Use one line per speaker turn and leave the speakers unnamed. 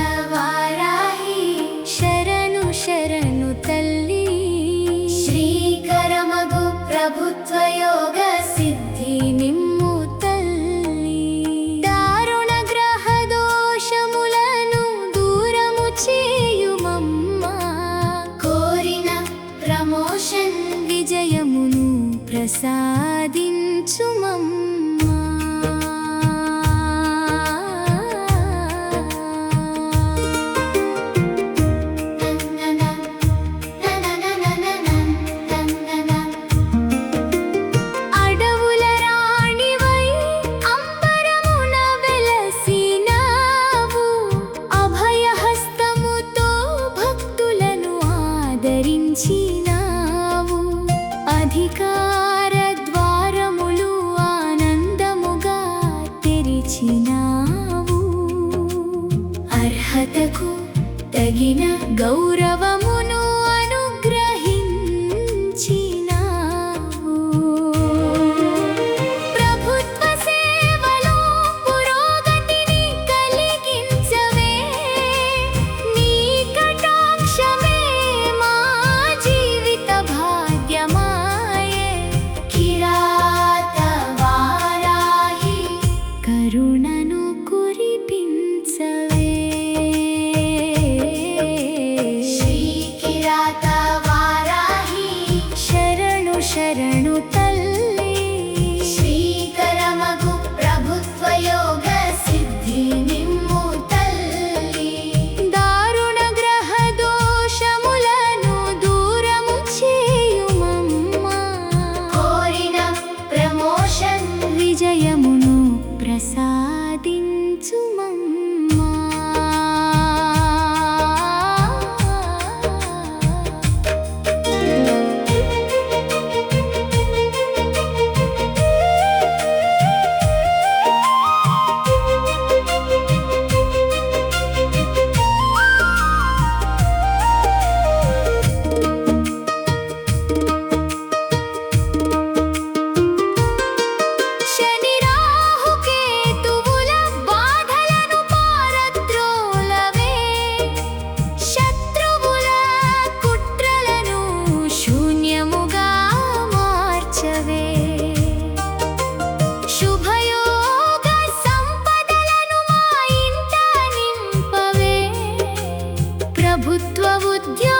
శ్రీకిరాతవారాహి శరణు శరణు తల్లి, శ్రీకరమగు ప్రభుత్వ యోగ సిద్ధి నిమ్ము తల్లి. దారుణ గ్రహ దోషములను దూరము చేయుమమ్మా, కోరిన ప్రమోషన్ విజయమును ప్రసాదించుమమ్మా. అధికార ద్వారములు ఆనందముగా తెరిచినావు, అర్హతకు తగిన గౌరవమును అనుగ్రహించినావు. ప్రభుత్వ సేవలో పురోగతిని కలిగించవే, నీ కటాక్షమే మా జీవిత భాగ్యమా. కరుణను కురిపించవే, శ్రీకిరాతవారాహి శరణు శరణు తల్లి, శ్రీకరమగు ప్రభుత్వ యోగ సిద్ధి నిమ్ము తల్లి. దారుణ గ్రహ దోషములను దూరము చేయుమమ్మా, కోరిన ప్రమోషన్ విజయమును ప్రసాదించుమమ్మా. ప్రభుత్వ ఉద్యోగ